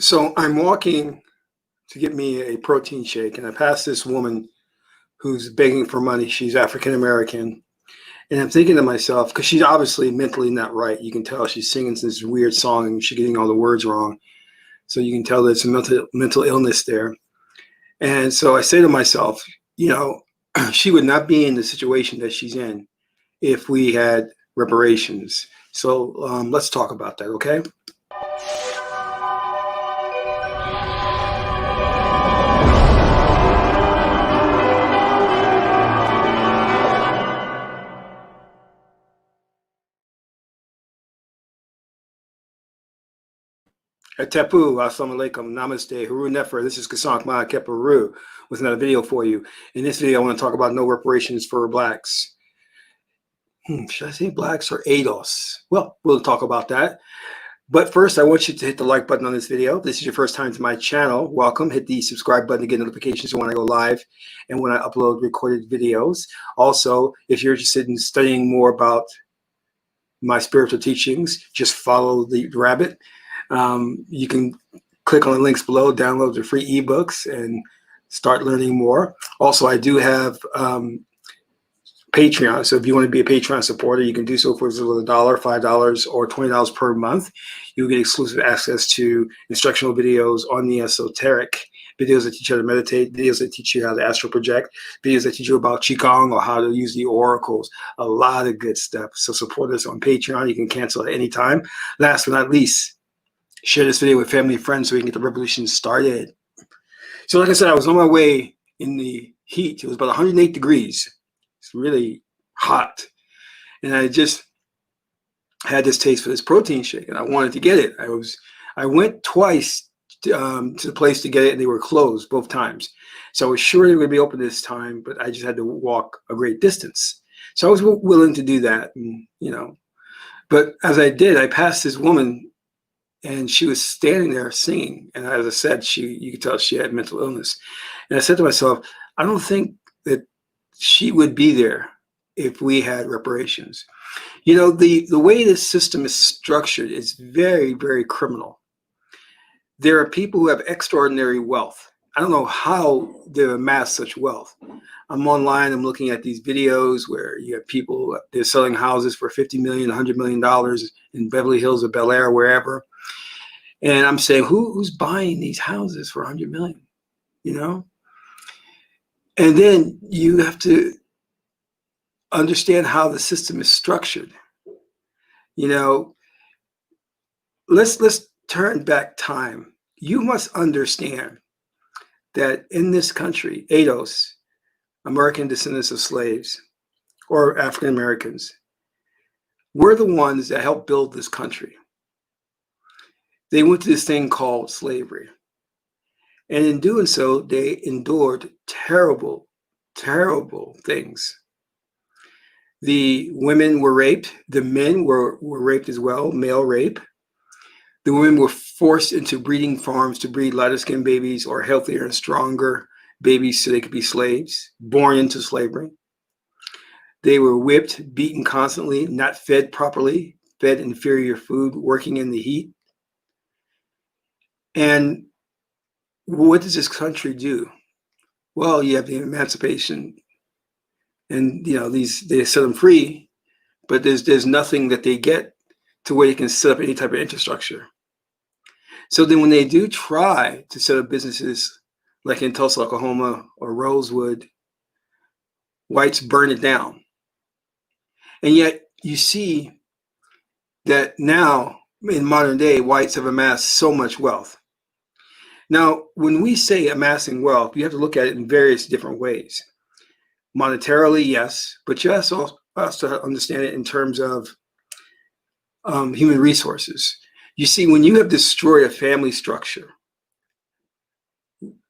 So I'm walking to get me a protein shake, and I pass this woman who's begging for money. She's African American. And I'm thinking to myself, because she's obviously mentally not right. You can tell she's singing this weird song and she's getting all the words wrong. So you can tell there's some mental illness there. And so I say to myself, she would not be in the situation that she's in if we had reparations. So let's talk about that, okay? Tepu, assalamu alaikum, namaste, haru nefer. This is Kasank Ma Keparu with another video for you. In this video, I want to talk about no reparations for blacks. Should I say blacks or ADOS? Well, we'll talk about that. But first, I want you to hit the like button on this video. If this is your first time to my channel, welcome. Hit the subscribe button to get notifications when I go live and when I upload recorded videos. Also, if you're interested in studying more about my spiritual teachings, just follow the rabbit. You can click on the links below, download the free ebooks, and start learning more. Also, I do have Patreon. So if you want to be a Patreon supporter, you can do so for $1, $5, or $20 per month. You'll get exclusive access to instructional videos on the esoteric, videos that teach you how to meditate, videos that teach you how to astral project, videos that teach you about Qigong or how to use the oracles, a lot of good stuff. So support us on Patreon. You can cancel at any time. Last but not least, share this video with family and friends so we can get the revolution started. So like I said, I was on my way in the heat. It was about 108 degrees. It's really hot. And I just had this taste for this protein shake and I wanted to get it. I went twice to the place to get it and they were closed both times. So I was sure they were going to be open this time, but I just had to walk a great distance. So I was willing to do that, and, but as I did, I passed this woman and she was standing there singing. And as I said, you could tell she had mental illness. And I said to myself, I don't think that she would be there if we had reparations. The way this system is structured is very, very criminal. There are people who have extraordinary wealth. I don't know how they amass such wealth. I'm online, I'm looking at these videos where you have people, they're selling houses for $50 million, $100 million in Beverly Hills or Bel Air, wherever. And I'm saying, who's buying these houses for $100 million, And then you have to understand how the system is structured. Let's turn back time. You must understand that in this country, ADOS, American descendants of slaves, or African Americans, we're the ones that helped build this country. They went to this thing called slavery. And in doing so, they endured terrible, terrible things. The women were raped. The men were raped as well, male rape. The women were forced into breeding farms to breed lighter-skinned babies or healthier and stronger babies so they could be slaves, born into slavery. They were whipped, beaten constantly, not fed properly, fed inferior food, working in the heat. And what does this country do? Well, you have the emancipation, and they set them free, but there's nothing that they get to where they can set up any type of infrastructure. So then when they do try to set up businesses like in Tulsa, Oklahoma, or Rosewood, whites burn it down. And yet you see that now in modern day, whites have amassed so much wealth. Now, when we say amassing wealth, you have to look at it in various different ways. Monetarily, yes, but you also understand it in terms of human resources. You see, when you have destroyed a family structure,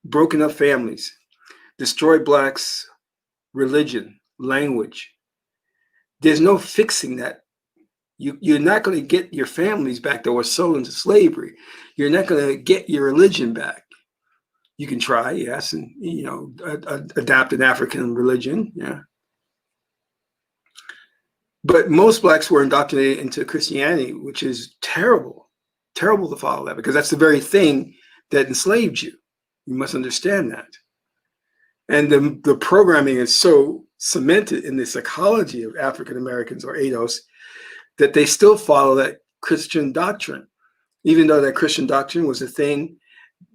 broken up families, destroyed blacks' religion, language, there's no fixing that. You're not going to get your families back that were sold into slavery. You're not going to get your religion back. You can try, yes, and adapt an African religion, yeah. But most blacks were indoctrinated into Christianity, which is terrible, terrible to follow that, because that's the very thing that enslaved you. You must understand that. And the programming is so cemented in the psychology of African Americans or ADOS that they still follow that Christian doctrine, even though that Christian doctrine was a thing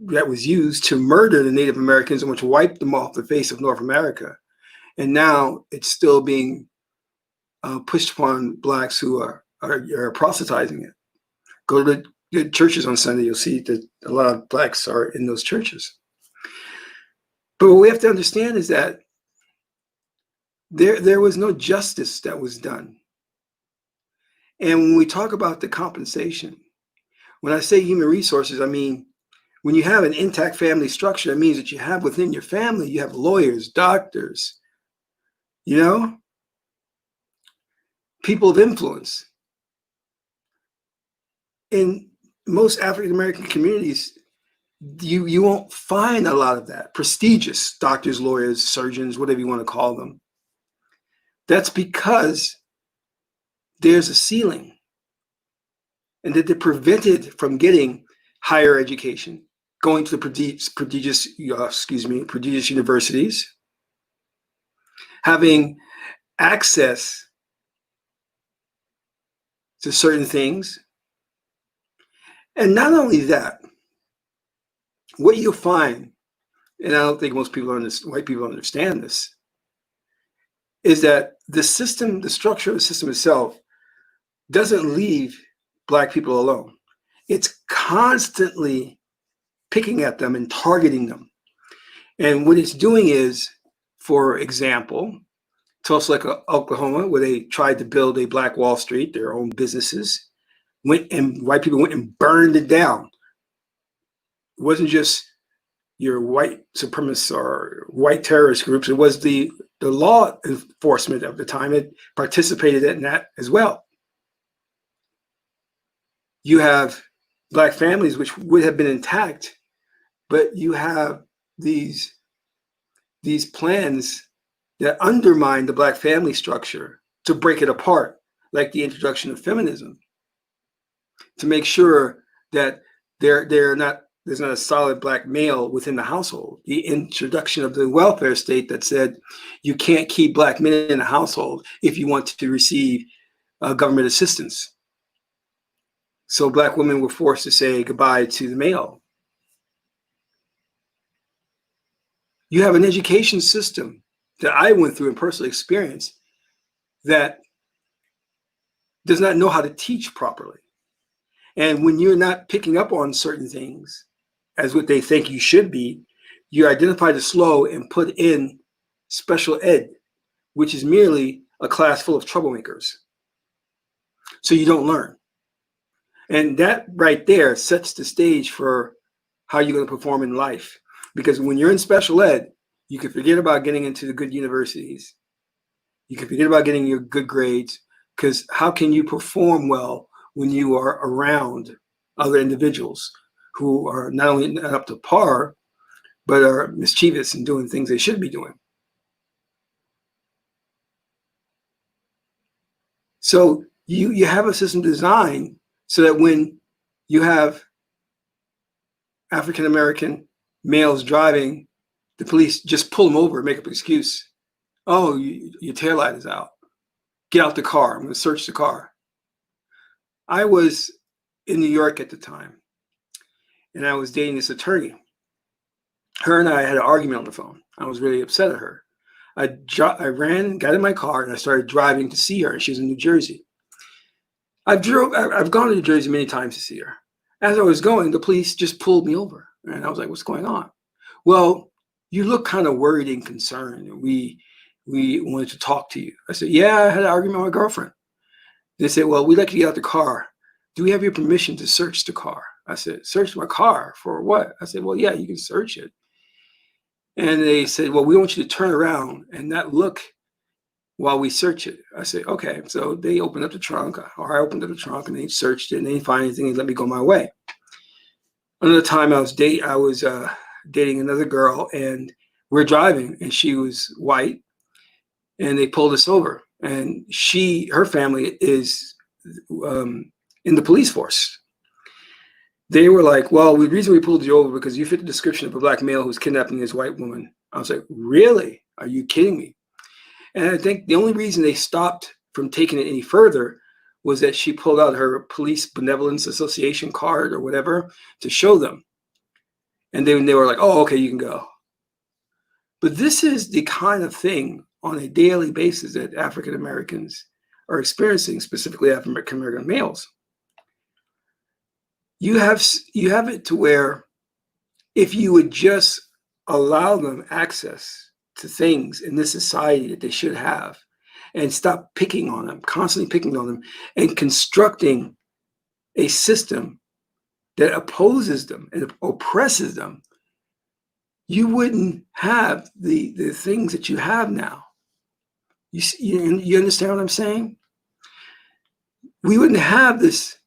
that was used to murder the Native Americans and which wiped them off the face of North America. And now it's still being pushed upon Blacks who are proselytizing it. Go to the churches on Sunday, you'll see that a lot of Blacks are in those churches. But what we have to understand is that there was no justice that was done. And when we talk about the compensation, when I say human resources, I mean, when you have an intact family structure, it means that you have within your family, you have lawyers, doctors, you know, people of influence. In most African-American communities, you won't find a lot of that. Prestigious doctors, lawyers, surgeons, whatever you want to call them. That's because there's a ceiling, and that they're prevented from getting higher education, going to the prestigious universities, having access to certain things. And not only that, what you'll find, and I don't think most people white people understand this, is that the system, the structure of the system itself, doesn't leave Black people alone. It's constantly picking at them and targeting them. And what it's doing is, for example, Tulsa, Oklahoma, where they tried to build a Black Wall Street, their own businesses, white people went and burned it down. It wasn't just your white supremacists or white terrorist groups. It was the law enforcement of the time that participated in that as well. You have Black families which would have been intact, but you have these plans that undermine the Black family structure to break it apart, like the introduction of feminism, to make sure that there's not a solid Black male within the household. The introduction of the welfare state that said you can't keep Black men in the household if you want to receive government assistance. So Black women were forced to say goodbye to the male. You have an education system that I went through in personal experience that does not know how to teach properly. And when you're not picking up on certain things as what they think you should be, you identify the slow and put in special ed, which is merely a class full of troublemakers. So you don't learn. And that right there sets the stage for how you're going to perform in life. Because when you're in special ed, you can forget about getting into the good universities. You can forget about getting your good grades, because how can you perform well when you are around other individuals who are not only not up to par, but are mischievous and doing things they shouldn't be doing? So you have a system designed so that when you have African-American males driving, the police just pull them over and make up an excuse. Oh, your taillight is out. Get out the car. I'm going to search the car. I was in New York at the time, and I was dating this attorney. Her and I had an argument on the phone. I was really upset at her. I ran, got in my car, and I started driving to see her. She was in New Jersey. I've gone to New Jersey many times to see her. As I was going, the police just pulled me over, and I was like, "What's going on?" Well, you look kind of worried and concerned. We wanted to talk to you. I said, "Yeah, I had an argument with my girlfriend." They said, "Well, we'd like to get out the car. Do we have your permission to search the car?" I said, "Search my car for what?" I said, "Well, yeah, you can search it." And they said, "Well, we want you to turn around and not look while we search it." I said, "Okay." So they opened up the trunk, or I opened up the trunk, and they searched it, and they didn't find anything. They let me go my way. Another time I was dating another girl, and we're driving, and she was white, and they pulled us over. And her family is in the police force. They were like, well, the reason we pulled you over because you fit the description of a black male who's kidnapping his white woman. I was like, really? Are you kidding me? And I think the only reason they stopped from taking it any further was that she pulled out her Police Benevolence Association card or whatever to show them. And then they were like, oh, okay, you can go. But this is the kind of thing on a daily basis that African Americans are experiencing, specifically African American males. You have it to where if you would just allow them access to things in this society that they should have and stop picking on them, constantly picking on them, and constructing a system that opposes them and oppresses them, you wouldn't have the things that you have now. You understand what I'm saying? We wouldn't have this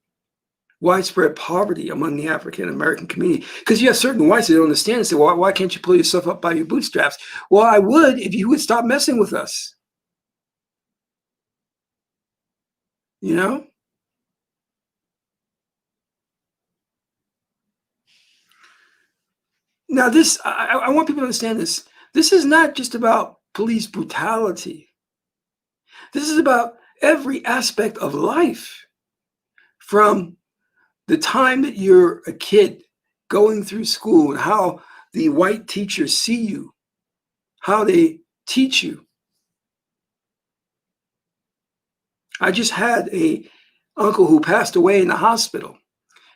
widespread poverty among the African American community because you have certain whites that don't understand and say, well, why can't you pull yourself up by your bootstraps? Well, I would if you would stop messing with us. You know? Now, this, I want people to understand this. This is not just about police brutality. This is about every aspect of life, from the time that you're a kid going through school and how the white teachers see you, how they teach you. I just had a uncle who passed away in the hospital,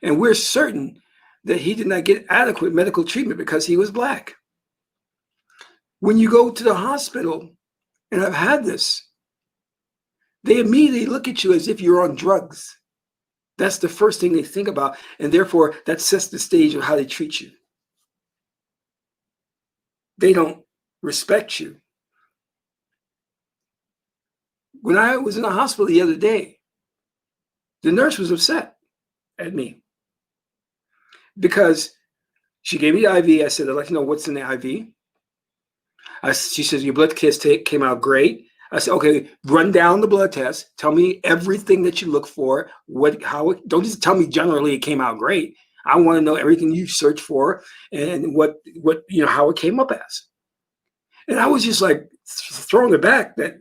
and we're certain that he did not get adequate medical treatment because he was black. When you go to the hospital, and I've had this, they immediately look at you as if you're on drugs. That's the first thing they think about, and therefore that sets the stage of how they treat you. They don't respect you. When I was in the hospital the other day, the nurse was upset at me because she gave me the IV. I said, I'd like to know what's in the IV. She says, your blood test came out great. I said, okay, run down the blood test. Tell me everything that you look for. Don't just tell me generally it came out great. I want to know everything you searched for and how it came up as. And I was just like thrown aback that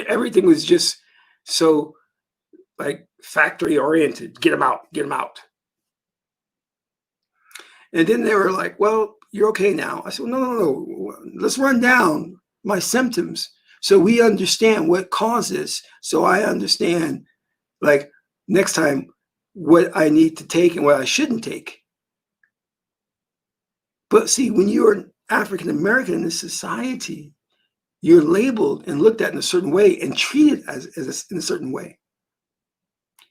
everything was just so like factory oriented. Get them out, get them out. And then they were like, well, you're okay now. I said, well, no. Let's run down my symptoms so we understand what causes, so I understand, like, next time what I need to take and what I shouldn't take. But see, when you're an African American in this society, you're labeled and looked at in a certain way and treated in a certain way.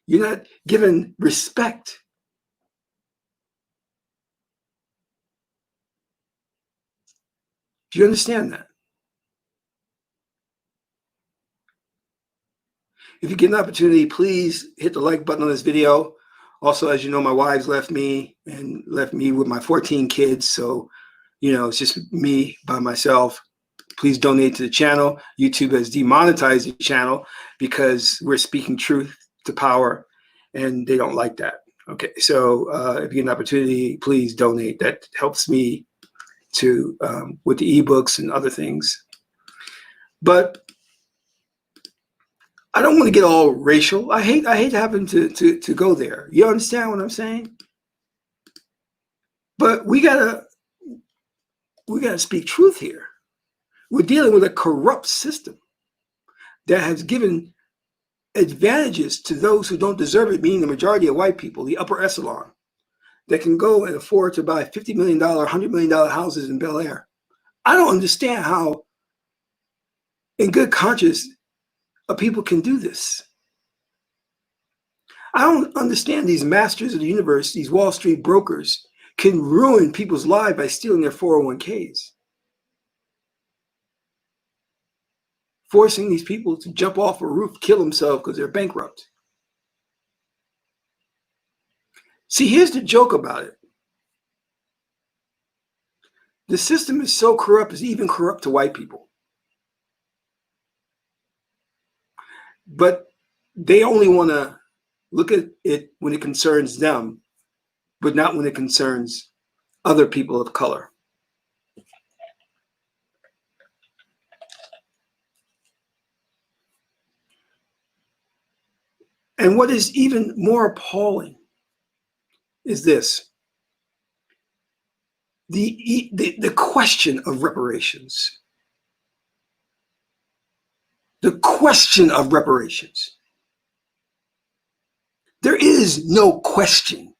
You're not given respect. Do you understand that? If you get an opportunity, please hit the like button on this video. Also, as you know, my wives left me with my 14 kids. So, it's just me by myself. Please donate to the channel. YouTube has demonetized the channel because we're speaking truth to power, and they don't like that. Okay, so if you get an opportunity, please donate. That helps me to with the ebooks and other things. But I don't want to get all racial. I hate having to go there. You understand what I'm saying? But we gotta speak truth here. We're dealing with a corrupt system that has given advantages to those who don't deserve it, meaning the majority of white people, the upper echelon, that can go and afford to buy $50 million, $100 million houses in Bel Air. I don't understand how, in good conscience, people can do this. I don't understand these masters of the universe, these Wall Street brokers, can ruin people's lives by stealing their 401ks. Forcing these people to jump off a roof, kill themselves because they're bankrupt. See, here's the joke about it. The system is so corrupt, it's even corrupt to white people. But they only want to look at it when it concerns them but not when it concerns other people of color. And what is even more appalling is this. The question of reparations. The question of reparations. There is no question.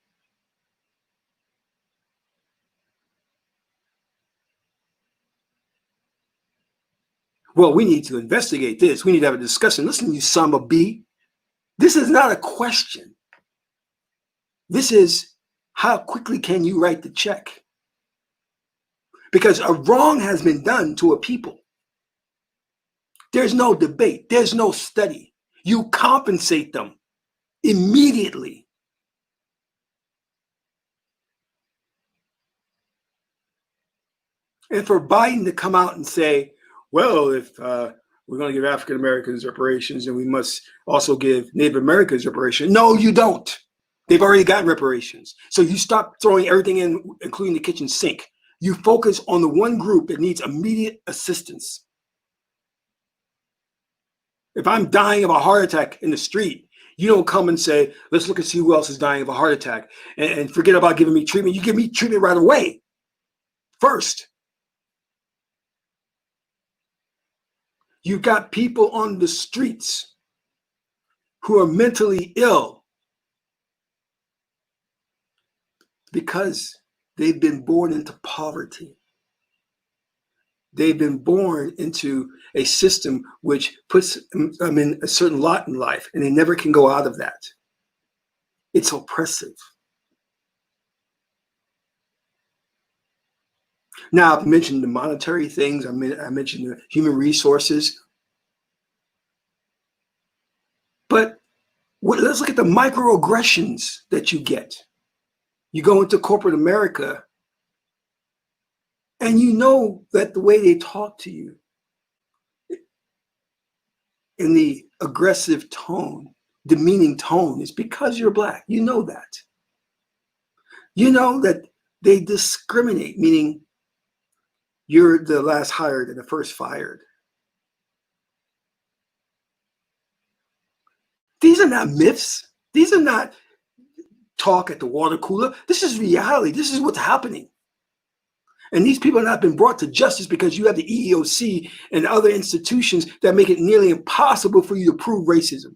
Well, we need to investigate this. We need to have a discussion. Listen, you son of a bee. This is not a question. This is how quickly can you write the check? Because a wrong has been done to a people. There's no debate. There's no study. You compensate them immediately. And for Biden to come out and say, well, if we're going to give African Americans reparations, and we must also give Native Americans reparations. No, you don't. They've already gotten reparations. So you stop throwing everything in, including the kitchen sink. You focus on the one group that needs immediate assistance. If I'm dying of a heart attack in the street, you don't come and say, let's look and see who else is dying of a heart attack, and forget about giving me treatment. You give me treatment right away, first. You've got people on the streets who are mentally ill because they've been born into poverty. They've been born into a system which puts them in a certain lot in life, and they never can go out of that. It's oppressive. Now, I've mentioned the monetary things. I mentioned the human resources. But let's look at the microaggressions that you get. You go into corporate America, and you know that the way they talk to you in the aggressive tone, demeaning tone, is because you're Black. You know that. You know that they discriminate, meaning you're the last hired and the first fired. These are not myths. These are not talk at the water cooler. This is reality. This is what's happening. And these people have not been brought to justice because you have the EEOC and other institutions that make it nearly impossible for you to prove racism.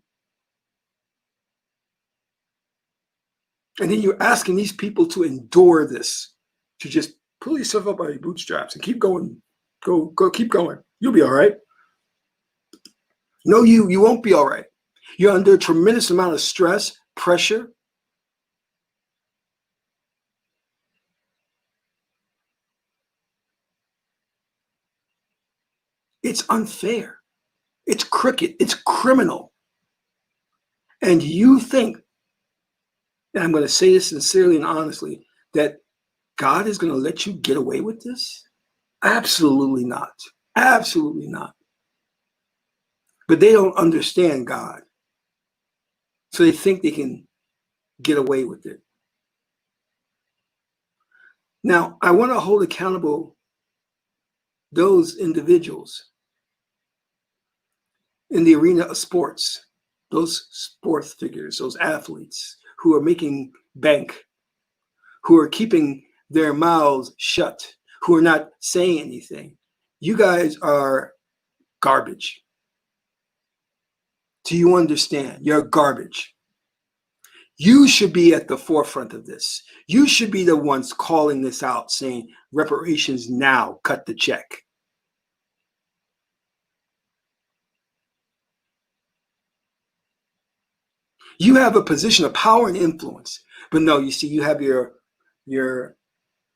And then you're asking these people to endure this, to just pull yourself up by your bootstraps and keep going. Go, keep going. You'll be all right. No, you won't be all right. You're under a tremendous amount of stress, pressure. It's unfair. It's crooked. It's criminal. And you think, and I'm going to say this sincerely and honestly, that God is going to let you get away with this? Absolutely not. Absolutely not. But they don't understand God. So they think they can get away with it. Now, I want to hold accountable those individuals in the arena of sports, those sports figures, those athletes who are making bank, who are keeping their mouths shut, who are not saying anything. You guys are garbage. Do you understand? You're garbage. You should be at the forefront of this. You should be the ones calling this out, saying reparations now, cut the check. You have a position of power and influence, but no, you see, you have your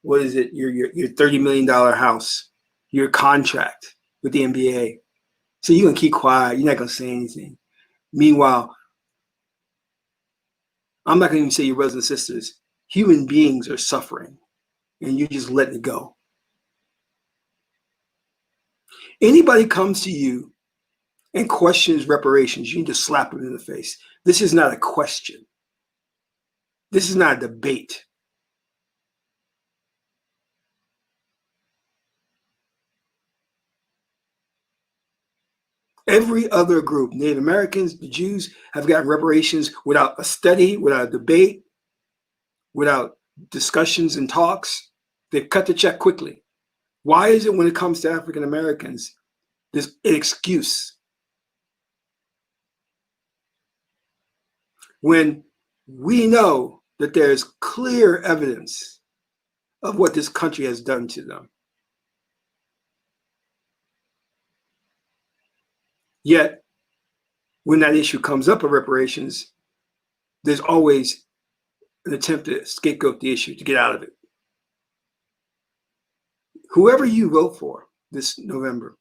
what is it? Your $30 million house, your contract with the NBA. So you're gonna keep quiet. You're not gonna say anything. Meanwhile, I'm not gonna even say your brothers and sisters. Human beings are suffering, and you're just letting it go. Anybody comes to you and questions reparations, you need to slap them in the face. This is not a question. This is not a debate. Every other group, Native Americans, the Jews, have gotten reparations without a study, without a debate, without discussions and talks. They've cut the check quickly. Why is it when it comes to African Americans, there's an excuse? When we know that there's clear evidence of what this country has done to them. Yet, when that issue comes up of reparations, there's always an attempt to scapegoat the issue, to get out of it. Whoever you vote for this November,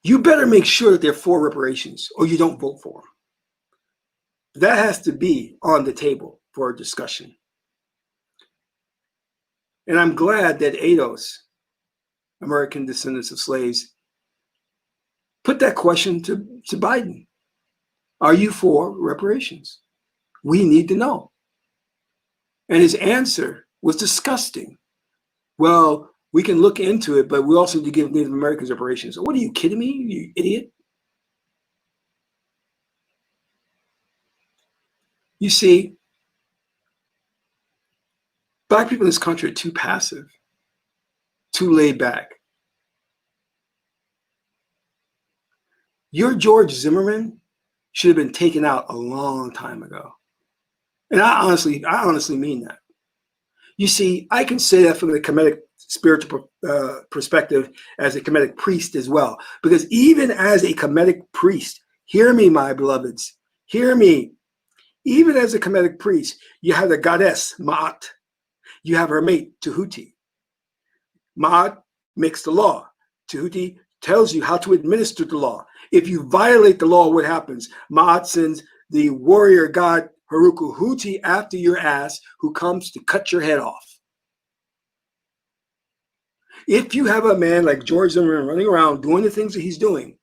you better make sure that they're for reparations or you don't vote for them. That has to be on the table for a discussion. And I'm glad that ADOS, American Descendants of Slaves, put that question to Biden. Are you for reparations? We need to know. And his answer was disgusting. Well, we can look into it, but we also need to give Native Americans reparations. What are you kidding me, you idiot? You see, Black people in this country are too passive, too laid back. Your George Zimmerman should have been taken out a long time ago. And I honestly mean that. You see, I can say that from the Kemetic spiritual perspective as a Kemetic priest as well. Because even as a Kemetic priest, hear me, my beloveds, hear me. Even as a Kemetic priest, you have the goddess, Ma'at. You have her mate, Tahuti. Ma'at makes the law. Tahuti tells you how to administer the law. If you violate the law, what happens? Ma'at sends the warrior god Haruku Huti after your ass, who comes to cut your head off. If you have a man like George Zimmerman running around doing the things that he's doing,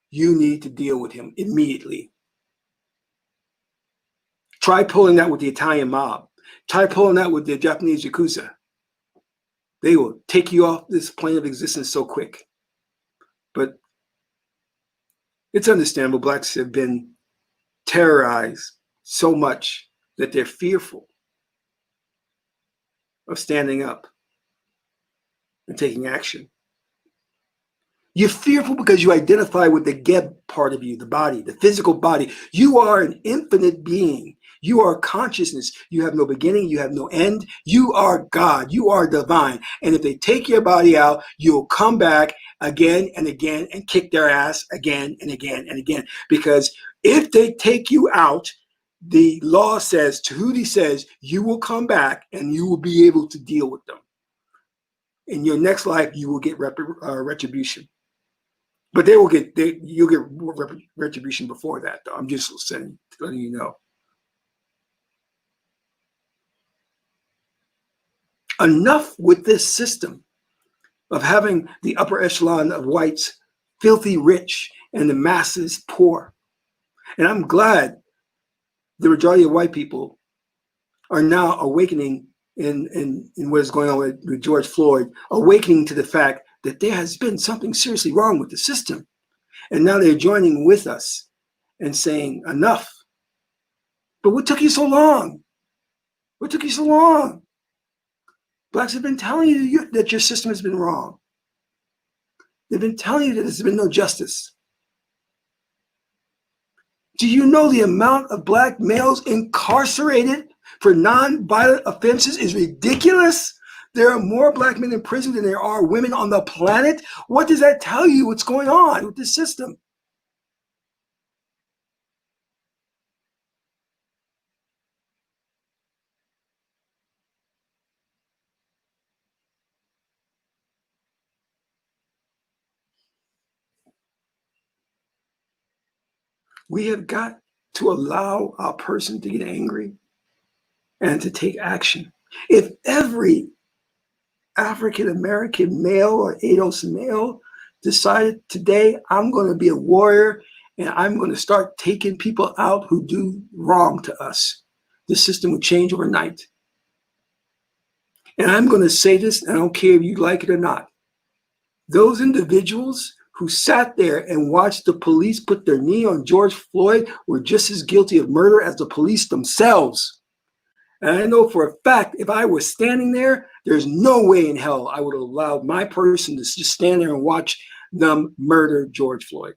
you need to deal with him immediately. Try pulling that with the Italian mob. Try pulling that with the Japanese Yakuza. They will take you off this plane of existence so quick. But it's understandable. Blacks have been terrorized so much that they're fearful of standing up and taking action. You're fearful because you identify with the Geb part of you, the body, the physical body. You are an infinite being. You are consciousness. You have no beginning. You have no end. You are God. You are divine. And if they take your body out, you'll come back again and again and kick their ass again and again and again. Because if they take you out, the law says, Tahuti says, you will come back and you will be able to deal with them. In your next life, you will get retribution. But you'll get retribution before that, though. I'm just letting you know. Enough with this system of having the upper echelon of whites filthy rich and the masses poor. And I'm glad the majority of white people are now awakening in what is going on with George Floyd, awakening to the fact that there has been something seriously wrong with the system. And now they're joining with us and saying, enough. But what took you so long? What took you so long? Blacks have been telling you that your system has been wrong. They've been telling you that there's been no justice. Do you know the amount of Black males incarcerated for non-violent offenses is ridiculous? There are more Black men in prison than there are women on the planet. What does that tell you? What's going on with this system? We have got to allow our person to get angry and to take action. If every African-American male or ADOS male decided today, I'm going to be a warrior and I'm going to start taking people out who do wrong to us, the system would change overnight. And I'm going to say this, and I don't care if you like it or not. Those individuals who sat there and watched the police put their knee on George Floyd were just as guilty of murder as the police themselves. And I know for a fact, if I was standing there, there's no way in hell I would have allowed my person to just stand there and watch them murder George Floyd.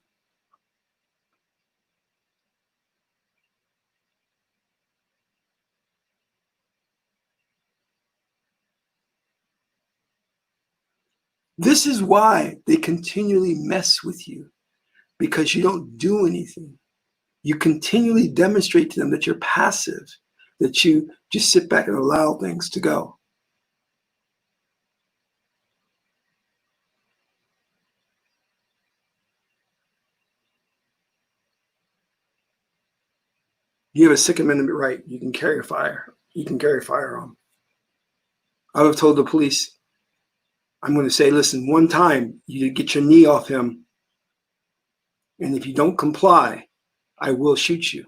This is why they continually mess with you, because you don't do anything. You continually demonstrate to them that you're passive, that you just sit back and allow things to go. You have a Second Amendment right. You can carry a fire. You can carry a firearm. I would have told the police, I'm going to say, listen, one time you get your knee off him, and if you don't comply, I will shoot you.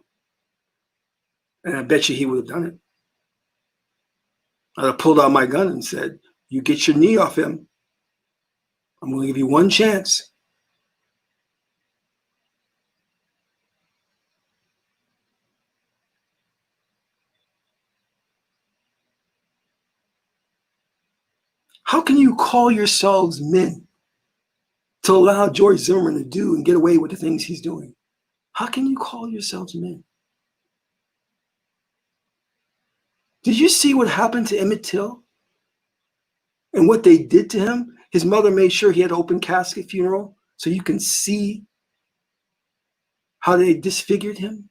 And I bet you he would have done it. I'd have pulled out my gun and said, you get your knee off him, I'm going to give you one chance. How can you call yourselves men to allow George Zimmerman to do and get away with the things he's doing? How can you call yourselves men? Did you see what happened to Emmett Till and what they did to him? His mother made sure he had an open casket funeral so you can see how they disfigured him.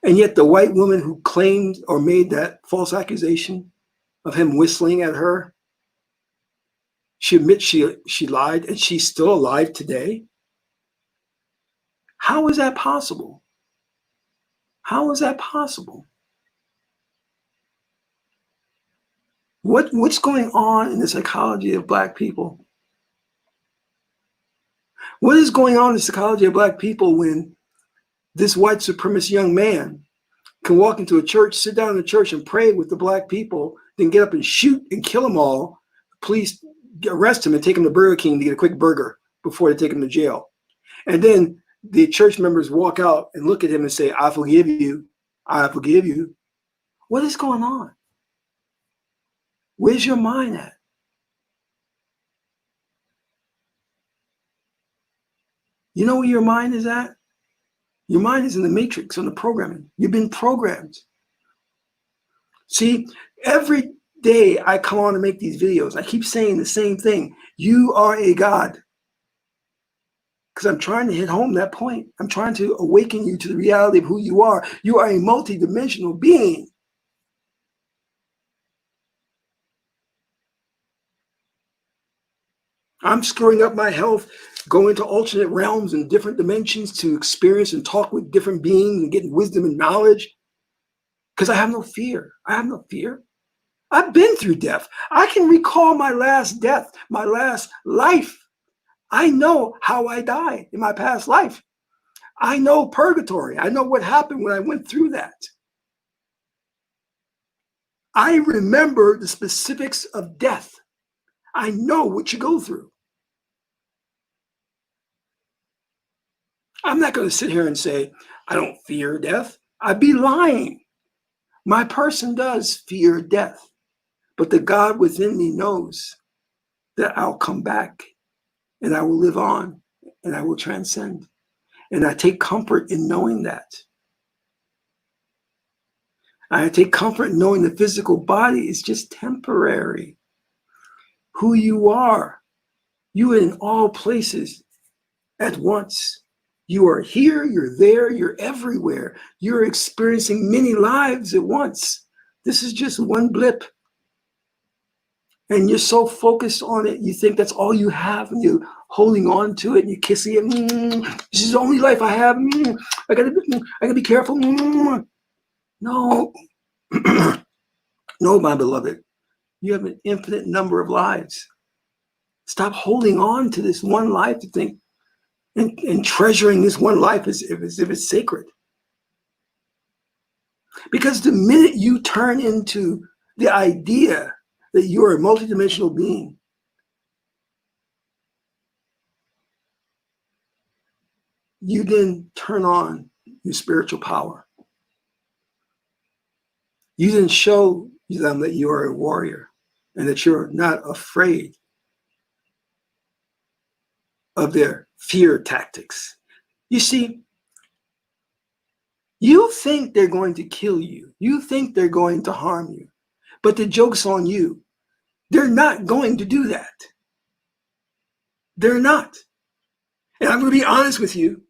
And yet the white woman who claimed or made that false accusation of him whistling at her, she admits she lied, and she's still alive today. How is that possible? How is that possible? What's going on in the psychology of Black people? What is going on in the psychology of Black people when this white supremacist young man can walk into a church, sit down in the church and pray with the Black people, then get up and shoot and kill them all? Police arrest him and take him to Burger King to get a quick burger before they take him to jail. And then the church members walk out and look at him and say, I forgive you. I forgive you. What is going on? Where's your mind at? You know where your mind is at? Your mind is in the matrix, on the programming. You've been programmed. See, every day I come on to make these videos, I keep saying the same thing. You are a God. Because I'm trying to hit home that point. I'm trying to awaken you to the reality of who you are. You are a multidimensional being. I'm screwing up my health, going to alternate realms and different dimensions to experience and talk with different beings and get wisdom and knowledge. Because I have no fear. I have no fear. I've been through death. I can recall my last death, my last life. I know how I died in my past life. I know purgatory. I know what happened when I went through that. I remember the specifics of death. I know what you go through. I'm not going to sit here and say, I don't fear death. I'd be lying. My person does fear death, but the God within me knows that I'll come back and I will live on and I will transcend. And I take comfort in knowing that. I take comfort in knowing the physical body is just temporary. Who you are in all places at once. You are here, you're there, you're everywhere. You're experiencing many lives at once. This is just one blip. And you're so focused on it, you think that's all you have, and you're holding on to it, and you're kissing it. This is the only life I have. I gotta be careful. No, no, my beloved. You have an infinite number of lives. Stop holding on to this one life to think and treasuring this one life as if it's sacred. Because the minute you turn into the idea that you're a multidimensional being, you then turn on your spiritual power. You then show them that you are a warrior and that you're not afraid of their fear tactics. You see, you think they're going to kill you. You think they're going to harm you. But the joke's on you. They're not going to do that. They're not. And I'm going to be honest with you.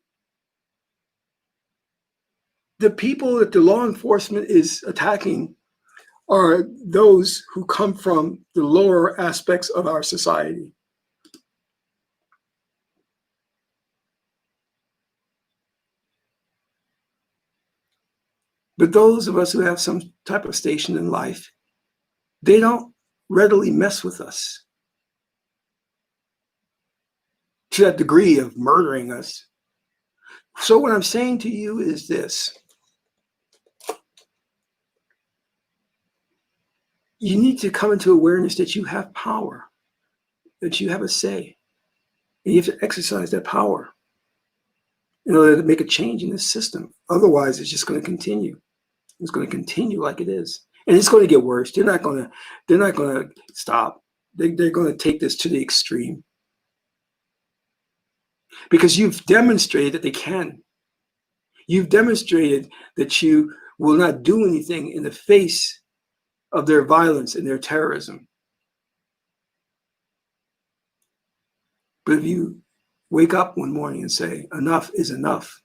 The people that the law enforcement is attacking are those who come from the lower aspects of our society. But those of us who have some type of station in life, they don't readily mess with us to that degree of murdering us. So what I'm saying to you is this. You need to come into awareness that you have power, that you have a say, and you have to exercise that power in order to make a change in this system. Otherwise, it's just going to continue. It's going to continue like it is, and it's going to get worse. They're not going to stop. They're going to take this to the extreme because you've demonstrated that they can. You've demonstrated that you will not do anything in the face of their violence and their terrorism. But if you wake up one morning and say, enough is enough,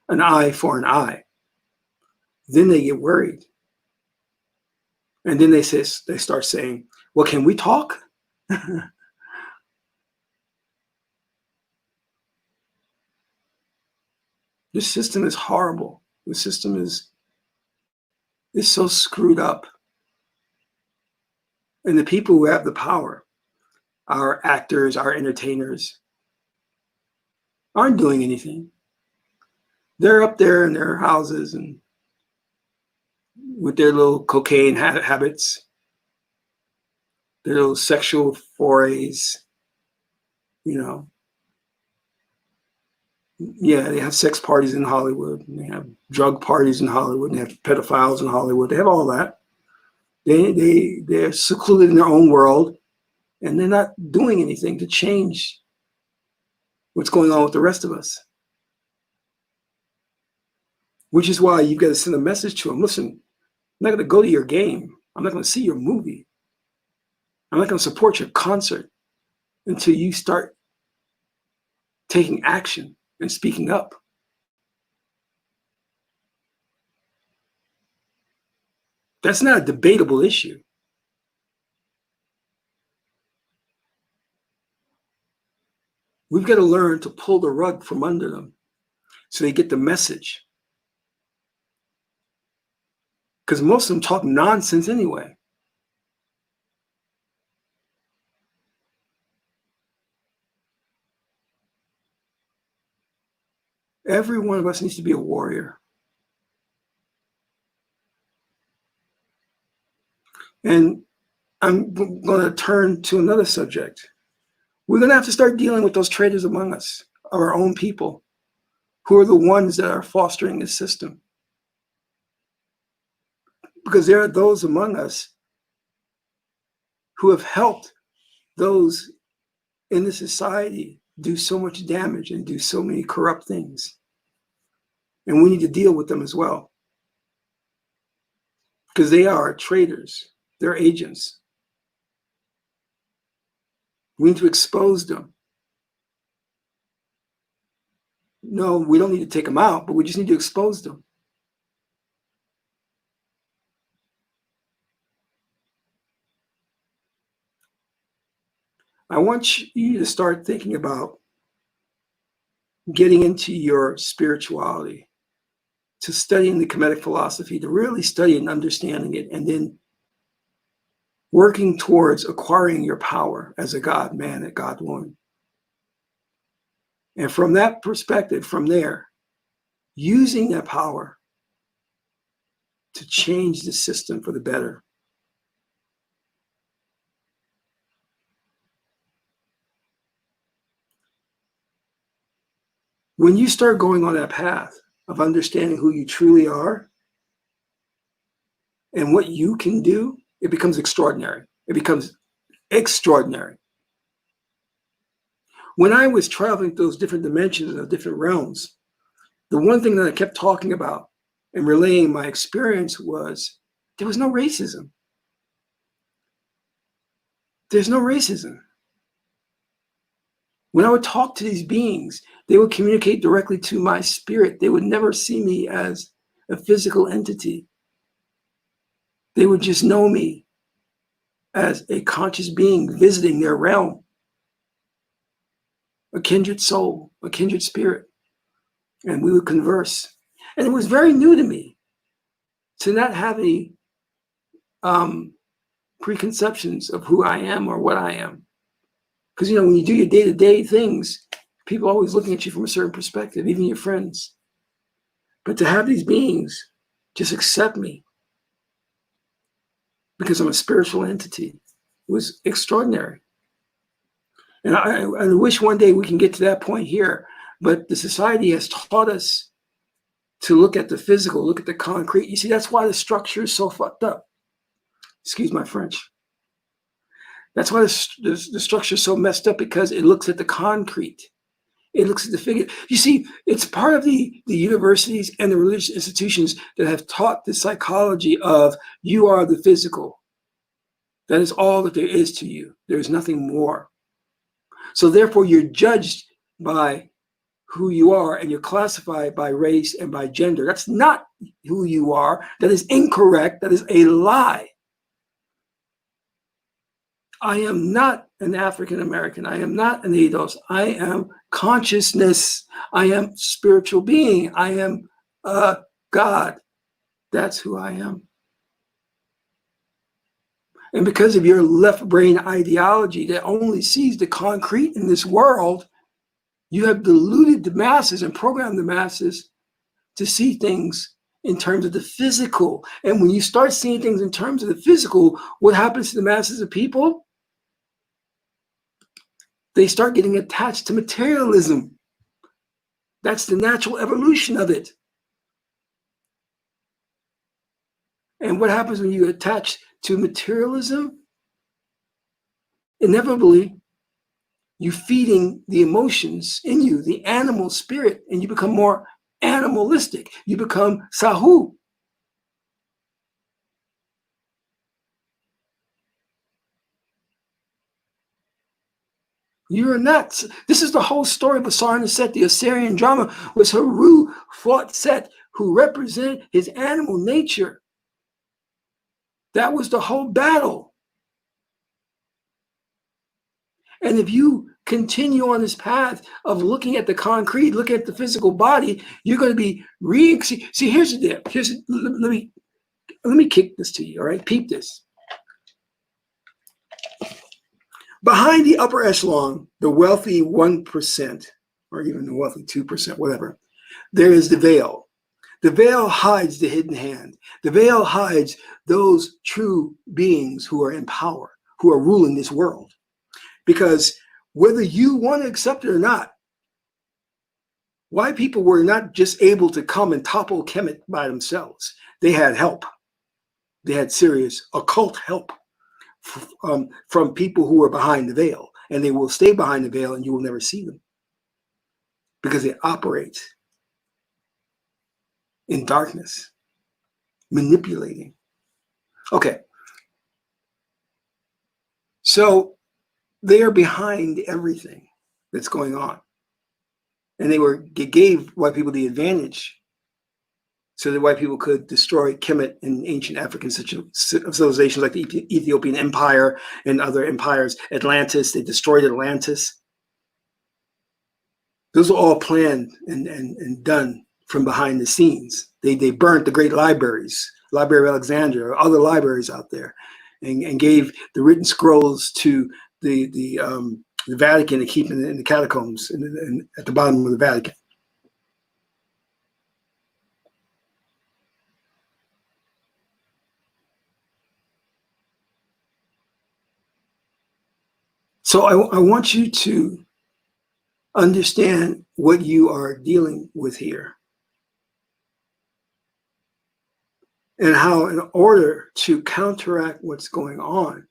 an eye for an eye, then they get worried. And then they start saying, well, can we talk? This system is horrible. The system is so screwed up. And the people who have the power, our actors, our entertainers, aren't doing anything. They're up there in their houses and with their little cocaine habits, their little sexual forays, you know. Yeah, they have sex parties in Hollywood, and they have drug parties in Hollywood, and they have pedophiles in Hollywood. They have all that. They're secluded in their own world, and they're not doing anything to change what's going on with the rest of us. Which is why you've got to send a message to them. Listen, I'm not going to go to your game. I'm not going to see your movie. I'm not going to support your concert until you start taking action and speaking up. That's not a debatable issue. We've got to learn to pull the rug from under them so they get the message. Because most of them talk nonsense anyway. Every one of us needs to be a warrior. And I'm going to turn to another subject. We're going to have to start dealing with those traitors among us, our own people, who are the ones that are fostering this system. Because there are those among us who have helped those in the society do so much damage and do so many corrupt things. And we need to deal with them as well. Because they are traitors. They're agents. We need to expose them. No, we don't need to take them out, but we just need to expose them. I want you to start thinking about getting into your spirituality, to studying the Kemetic philosophy, to really study and understanding it, and then working towards acquiring your power as a God man, a God woman. And from that perspective, from there, using that power to change the system for the better. When you start going on that path of understanding who you truly are and what you can do, it becomes extraordinary. It becomes extraordinary. When I was traveling through those different dimensions of different realms, the one thing that I kept talking about and relaying my experience was there was no racism. There's no racism. When I would talk to these beings, they would communicate directly to my spirit. They would never see me as a physical entity. They would just know me as a conscious being visiting their realm, a kindred soul, a kindred spirit. And we would converse. And it was very new to me to not have any preconceptions of who I am or what I am. Because, you know, when you do your day-to-day things, people are always looking at you from a certain perspective, even your friends. But to have these beings just accept me because I'm a spiritual entity was extraordinary. And I wish one day we can get to that point here. But the society has taught us to look at the physical, look at the concrete. You see, that's why the structure is so fucked up. Excuse my French. That's why the structure is so messed up, because it looks at the concrete. It looks at the figure. You see, it's part of the universities and the religious institutions that have taught the psychology of you are the physical. That is all that there is to you. There is nothing more. So therefore, you're judged by who you are, and you're classified by race and by gender. That's not who you are. That is incorrect. That is a lie. I am not an African American. I am not an Eidos. I am consciousness. I am spiritual being. I am God. That's who I am. And because of your left brain ideology that only sees the concrete in this world, you have deluded the masses and programmed the masses to see things in terms of the physical. And when you start seeing things in terms of the physical, what happens to the masses of people? They start getting attached to materialism. That's the natural evolution of it. And what happens when you attach to materialism? Inevitably, you're feeding the emotions in you, the animal spirit, and you become more animalistic. You become Sahu. You're nuts. This is the whole story of Asar and Set. The Assyrian drama was Haru fought Set, who represented his animal nature. That was the whole battle. And if you continue on this path of looking at the concrete, looking at the physical body, you're going to be see, here's the deal. Let me kick this to you, all right? Peep this. Behind the upper echelon, the wealthy 1%, or even the wealthy 2%, whatever, there is the veil. The veil hides the hidden hand. The veil hides those true beings who are in power, who are ruling this world. Because whether you want to accept it or not, white people were not just able to come and topple Kemet by themselves. They had help. They had serious occult help from people who were behind the veil. And they will stay behind the veil and you will never see them. Because they operate in darkness, manipulating. Okay. So they are behind everything that's going on. And they gave white people the advantage so that white people could destroy Kemet and ancient African civilizations like the Ethiopian Empire and other empires. Atlantis, they destroyed Atlantis. Those are all planned and done from behind the scenes. They burnt the great libraries, Library of Alexandria, other libraries out there, and gave the written scrolls to the Vatican to keep in the catacombs and at the bottom of the Vatican. So I want you to understand what you are dealing with here. And how, in order to counteract what's going on,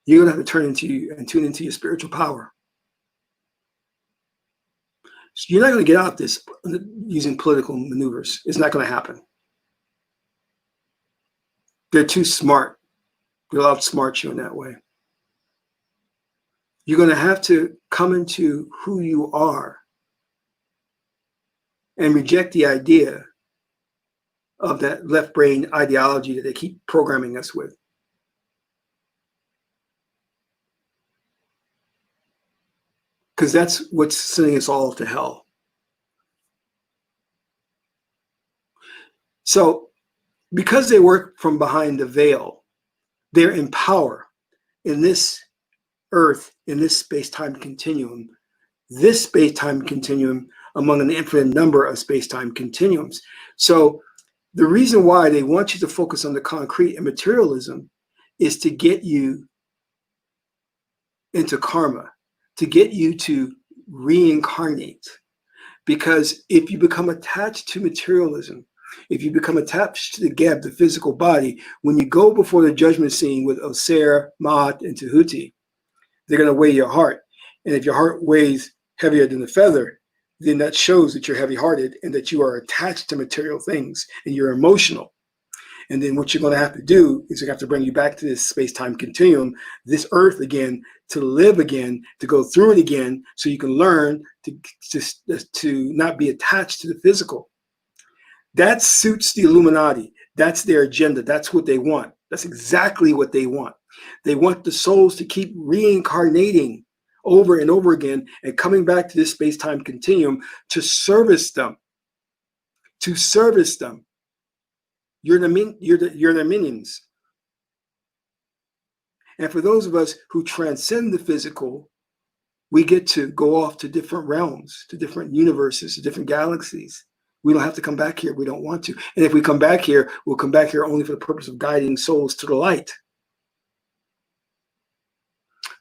you're going to have to turn into and tune into your spiritual power. So you're not going to get out this using political maneuvers. It's not going to happen. They're too smart. They'll outsmart you in that way. You're going to have to come into who you are and reject the idea of that left brain ideology that they keep programming us with. Because that's what's sending us all to hell. So, because they work from behind the veil, they're in power in this earth, in this space-time continuum, among an infinite number of space-time continuums. So the reason why they want you to focus on the concrete and materialism is to get you into karma, to get you to reincarnate. Because if you become attached to materialism, if you become attached to the Geb, the physical body, when you go before the judgment scene with Osir, Ma'at, and Tahuti, they're going to weigh your heart. And if your heart weighs heavier than a feather, then that shows that you're heavy-hearted and that you are attached to material things and you're emotional. And then what you're going to have to do is you're going to have to bring you back to this space-time continuum, this earth again, to live again, to go through it again, so you can learn to not be attached to the physical. That suits the Illuminati. That's their agenda. That's what they want. That's exactly what they want. They want the souls to keep reincarnating over and over again and coming back to this space-time continuum to service them. To service them. You're their minions. And for those of us who transcend the physical, we get to go off to different realms, to different universes, to different galaxies. We don't have to come back here. We don't want to. And if we come back here, we'll come back here only for the purpose of guiding souls to the light.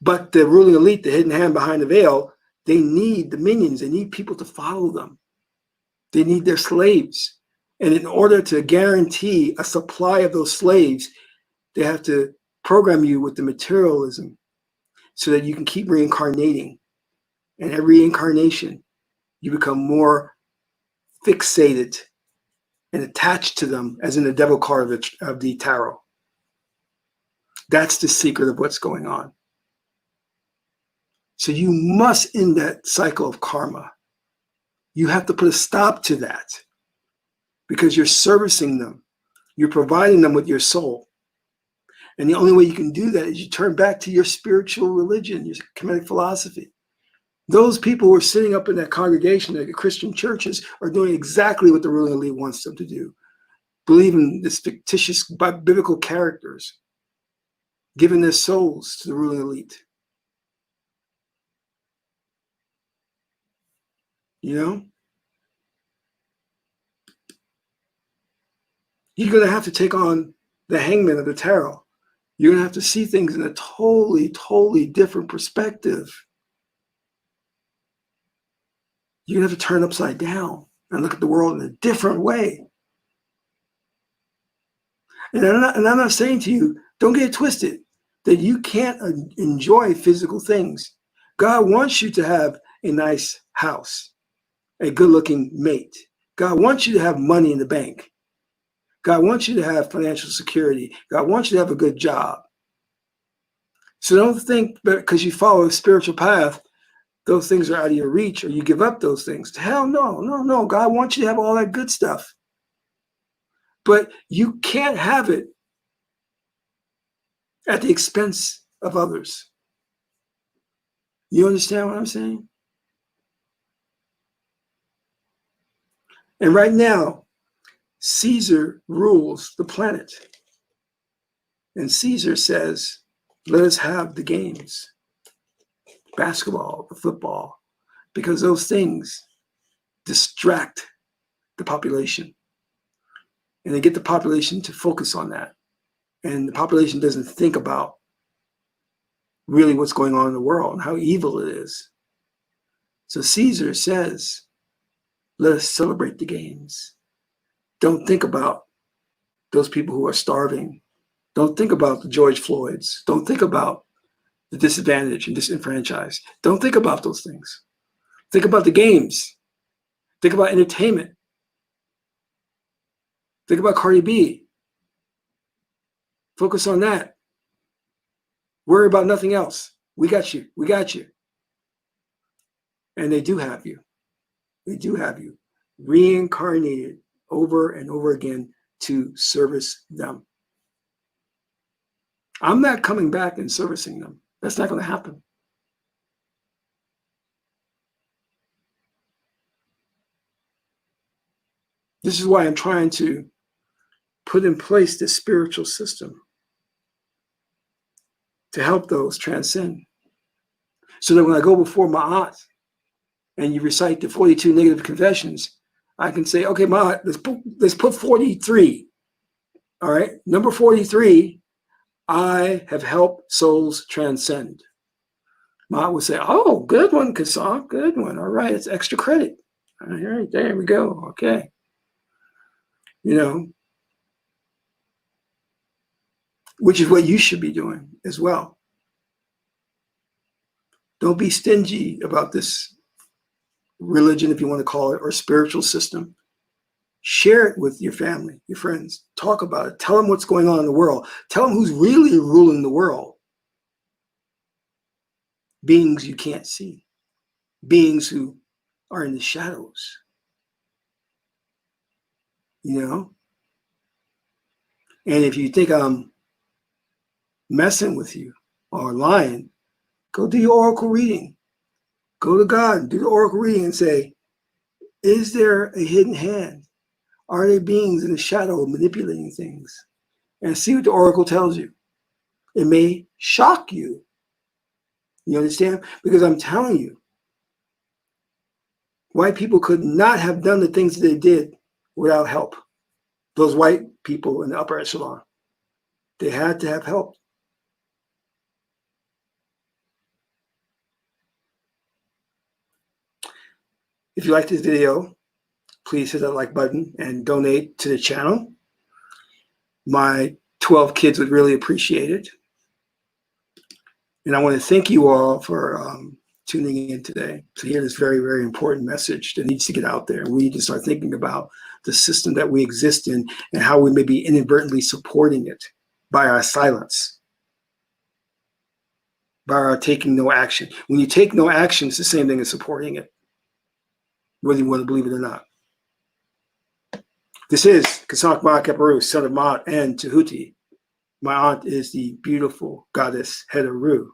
But the ruling elite, the hidden hand behind the veil, they need the minions. They need people to follow them. They need their slaves. And in order to guarantee a supply of those slaves, they have to program you with the materialism so that you can keep reincarnating. And every reincarnation, you become more fixated and attached to them, as in the devil card of the tarot. That's the secret of what's going on. So you must end that cycle of karma. You have to put a stop to that because you're servicing them. You're providing them with your soul. And the only way you can do that is you turn back to your spiritual religion, your Kemetic philosophy. Those people who are sitting up in that congregation at the Christian churches are doing exactly what the ruling elite wants them to do. Believe in this fictitious biblical characters, giving their souls to the ruling elite. You know? You're going to have to take on the hangman of the tarot. You're going to have to see things in a totally, totally different perspective. You're going to have to turn upside down and look at the world in a different way. And I'm not saying to you, don't get it twisted, that you can't enjoy physical things. God wants you to have a nice house, a good-looking mate. God wants you to have money in the bank. God wants you to have financial security. God wants you to have a good job. So don't think that because you follow a spiritual path, those things are out of your reach or you give up those things. Hell no, no, no. God wants you to have all that good stuff. But you can't have it at the expense of others. You understand what I'm saying? And right now, Caesar rules the planet. And Caesar says, let us have the games, basketball, the football, because those things distract the population. And they get the population to focus on that. And the population doesn't think about really what's going on in the world and how evil it is. So Caesar says, let us celebrate the games. Don't think about those people who are starving. Don't think about the George Floyds. Don't think about the disadvantaged and disenfranchised. Don't think about those things. Think about the games. Think about entertainment. Think about Cardi B. Focus on that. Worry about nothing else. We got you. We got you. And they do have you. They do have you reincarnated over and over again to service them. I'm not coming back and servicing them. That's not going to happen. This is why I'm trying to put in place this spiritual system to help those transcend. So that when I go before my aunt and you recite the 42 negative confessions, I can say, okay, Ma, let's put 43. All right, number 43, I have helped souls transcend. Ma would say, oh, good one, Kassav, good one. All right, it's extra credit. All right, there we go. Okay. You know, which is what you should be doing as well. Don't be stingy about this religion, if you want to call it, or spiritual system. Share it with your family, your friends. Talk about it. Tell them what's going on in the world. Tell them who's really ruling the world. Beings you can't see. Beings who are in the shadows. You know? And if you think I'm messing with you or lying, go do your oracle reading. Go to God and do the oracle reading and say, is there a hidden hand? Are there beings in the shadow manipulating things? And see what the oracle tells you. It may shock you. You understand? Because I'm telling you, white people could not have done the things that they did without help. Those white people in the upper echelon, they had to have help. If you like this video, please hit that like button and donate to the channel. My 12 kids would really appreciate it. And I want to thank you all for tuning in today to hear this very, very important message that needs to get out there. We need to start thinking about the system that we exist in and how we may be inadvertently supporting it by our silence, by our taking no action. When you take no action, it's the same thing as supporting it, whether you want to believe it or not. This is Kasak Ma'akaparu, son of Ma'at and Tahuti. My aunt is the beautiful goddess Hedaru.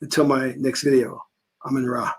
Until my next video, Amun Ra.